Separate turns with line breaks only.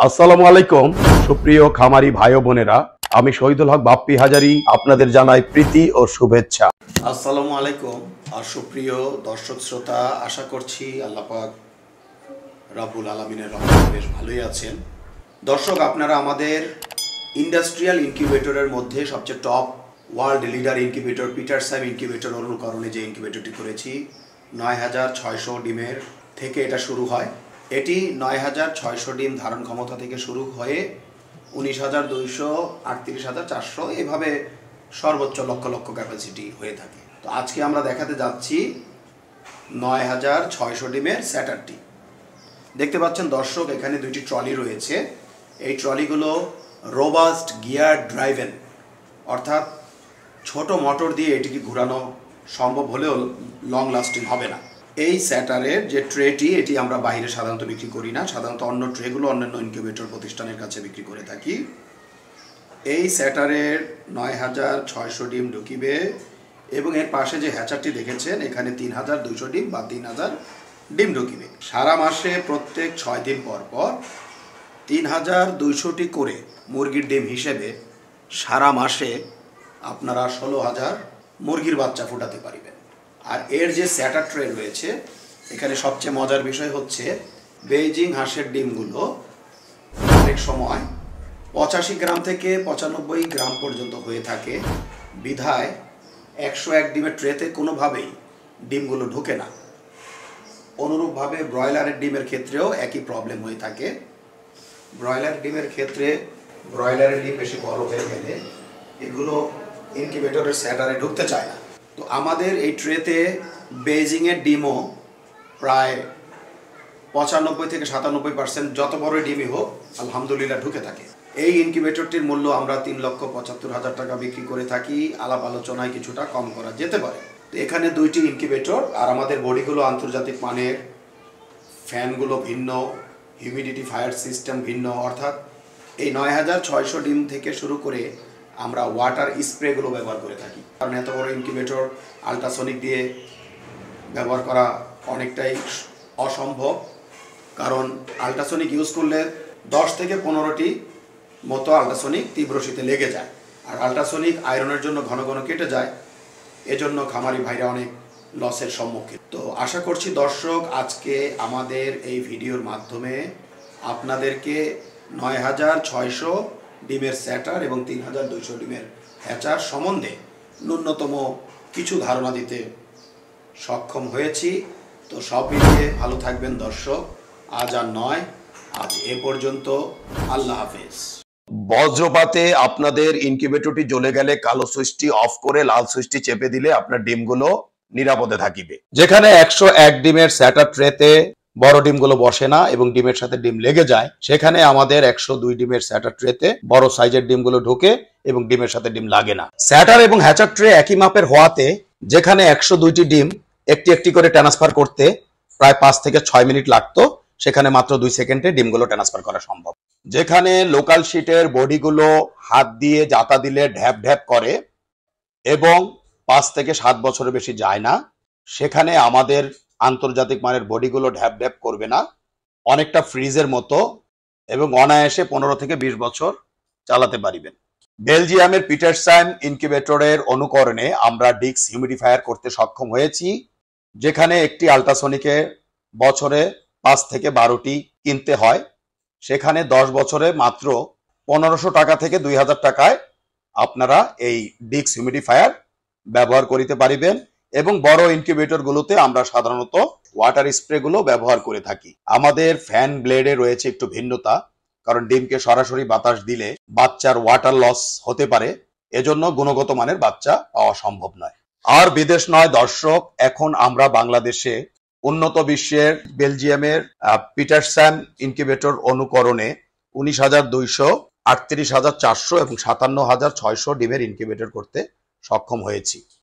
আসসালামু আলাইকুম সুপ্রিয় খামারি ভাই ও বোনেরা, আমি শহীদুল হক বাপ্পি হাজারি আপনাদের জানাই প্রীতি ও শুভেচ্ছা।
আসসালামু আলাইকুম। আর সুপ্রিয় দর্শক শ্রোতা, আশা করছি আল্লাহ পাক রব্বুল আলামিনের রহমতে বেশ ভালোই আছেন। দর্শক, আপনারা আমাদের ইন্ডাস্ট্রিয়াল ইনকিউবেটরের মধ্যে সবচেয়ে top world leader incubator Petersime incubator অনুকরণে যে ইনকিউবেটরটি করেছি ৯৬০০ ডিমের থেকে এটা শুরু হয়। এটি ৯৬০০ ডিম ধারণ ক্ষমতা থেকে শুরু হয়ে ১৯,২০০, ৩৮,৪০০ এভাবে সর্বোচ্চ লক্ষ লক্ষ ক্যাপাসিটি হয়ে থাকে। তো আজকে আমরা দেখাতে যাচ্ছি ৯৬০০ ডিমের স্যাটারটি। দেখতে পাচ্ছেন দর্শক, এখানে দুইটি ট্রলি রয়েছে। এই ট্রলিগুলো রোবাস্ট গিয়ার ড্রাইভেন, অর্থাৎ ছোট মোটর দিয়ে এটিকে ঘোরানো সম্ভব হলেও লং লাস্টিং হবে না। এই স্যাটারের যে ট্রেটি, এটি আমরা বাইরে সাধারণত বিক্রি করি না, সাধারণত অন্য ট্রেগুলো অন্যান্য ইনকিউবেটর প্রতিষ্ঠানের কাছে বিক্রি করে থাকি। এই স্যাটারের ৯৬০০ ডিম ঢুকিবে এবং এর পাশে যে হ্যাচারটি দেখেছেন, এখানে ৩,২০০ ডিম বা ৩,০০০ ডিম ঢুকিবে। সারা মাসে প্রত্যেক ৬ দিন পর পর ৩,২০০টি করে মুরগির ডিম হিসেবে সারা মাসে আপনারা ১৬,০০০ মুরগির বাচ্চা ফোটাতে পারবেন। আর এর যে স্যাটার ট্রে রয়েছে, এখানে সবচেয়ে মজার বিষয় হচ্ছে বেইজিং হাঁসের ডিমগুলো অনেক সময় ৮৫ গ্রাম থেকে ৯৫ গ্রাম পর্যন্ত হয়ে থাকে, বিধায় ১০১ ডিমের ট্রেতে কোনোভাবেই ডিমগুলো ঢোকে না। অনুরূপভাবে ব্রয়লারের ডিমের ক্ষেত্রেও একই প্রবলেম হয়ে থাকে। ব্রয়লার ডিমের ক্ষেত্রে ব্রয়লারের ডিম বেশি বড় হয়ে গেলে এগুলো ইনকিউবেটরের স্যাটারে ঢুকতে চায় না। তো আমাদের এই ট্রেতে বেইজিংয়ের ডিমও প্রায় ৯৫ থেকে ৯৭% যত বড় ডিমই হোক আলহামদুলিল্লাহ ঢুকে থাকে। এই ইনকিউবেটরটির মূল্য আমরা ৩,৭৫,০০০ টাকা বিক্রি করে থাকি। আলাপ আলোচনায় কিছুটা কম করা যেতে পারে। তো এখানে দুইটি ইনকিউবেটর, আর আমাদের বডিগুলো আন্তর্জাতিক মানের, ফ্যানগুলো ভিন্ন, হিউমিডিটি ফায়ার সিস্টেম ভিন্ন। অর্থাৎ এই ৯৬০০ ডিম থেকে শুরু করে আমরা ওয়াটার স্প্রেগুলো ব্যবহার করে থাকি, কারণ এত বড় ইনকিউবেটর আল্ট্রাসনিক দিয়ে ব্যবহার করা অনেকটাই অসম্ভব। কারণ আল্ট্রাসনিক ইউজ করলে ১০ থেকে ১৫টি মতো আল্ট্রাসনিক তীব্র শীতে লেগে যায়, আর আল্ট্রাসনিক আয়রনের জন্য ঘন ঘন কেটে যায়। এজন্য খামারি ভাইরা অনেক লসের সম্মুখীন। তো আশা করছি দর্শক, আজকে আমাদের এই ভিডিওর মাধ্যমে আপনাদেরকে ৯৬০০ ডিমের স্যাটার এবং ৩,২০০ ডিমের হ্যাচার সম্বন্ধে ন্যূনতম কিছু ধারণা দিতে সক্ষম হয়েছি। তো সব মিলিয়ে ভালো থাকবেন দর্শক। আজ আর নয়, আজ এ পর্যন্ত। আল্লাহ হাফেজ।
বজ্রপাতে আপনাদের ইনকিউবেটরটি জ্বলে গেলে কালো সুইচটি অফ করে লাল সুইচটি চেপে দিলে আপনার ডিমগুলো নিরাপদে থাকিবে। যেখানে ১০১ ডিমের স্যাটার ট্রেতে বড় ডিমগুলো বসে না এবং ডিমের সাথে ডিম লেগে যায়, সেখানে আমাদের ১০২ ডিমের স্যাটার ট্রেতে বড় সাইজের ডিমগুলো ঢোকে এবং ডিমের সাথে ডিম লাগে না। স্যাটার এবং হ্যাচার ট্রে একই মাপের হওয়াতে যেখানে ১০২টি ডিম একটি একটি করে ট্রান্সফার করতে প্রায় ৫ থেকে ৬ মিনিট লাগতো, সেখানে মাত্র ২ সেকেন্ডে ডিমগুলো ট্রান্সফার করা সম্ভব। যেখানে লোকাল শিটের বডিগুলো হাত দিয়ে জাতা দিলে ঢ্যাপ ঢ্যাপ করে এবং ৫ থেকে ৭ বছরের বেশি যায় না, সেখানে আমাদের আন্তর্জাতিক মানের বডিগুলো ঢ্যাপ ঢ্যাপ করবে না, অনেকটা ফ্রিজের মতো, এবং অনায়াসে ১৫ থেকে ২০ বছর চালাতে পারিবেন। বেলজিয়ামের পিটারসাইম ইনকিউবেটরের অনুকরণে আমরা ডিক্স হিউমিডিফায়ার করতে সক্ষম হয়েছি, যেখানে একটি আল্ট্রাসনিকে বছরে ৫ থেকে ১২টি কিনতে হয়, সেখানে ১০ বছরে মাত্র ১৫০০ টাকা থেকে ২,০০০ টাকায় আপনারা এই ডিক্স হিউমিডিফায়ার ব্যবহার করিতে পারিবেন। এবং বড় ইনকিউবেটরগুলোতে আমরা সাধারণত ওয়াটার স্প্রেগুলো ব্যবহার করে থাকি। আমাদের ফ্যান ব্লেডে রয়েছে একটু ভিন্নতা, কারণ ডিমকে সরাসরি বাতাস দিলে বাচ্চার ওয়াটার লস হতে পারে, এজন্য গুণগত মানের বাচ্চা পাওয়া সম্ভব নয়। আর বিদেশ নয় দর্শক, এখন আমরা বাংলাদেশে উন্নত বিশ্বের বেলজিয়ামের পিটারসাইম ইনকিউবেটর অনুকরণে ১৯,২০০, ৩৮,৪০০ এবং ৫৭,৬০০ ডিমের ইনকিউবেটর করতে সক্ষম হয়েছি।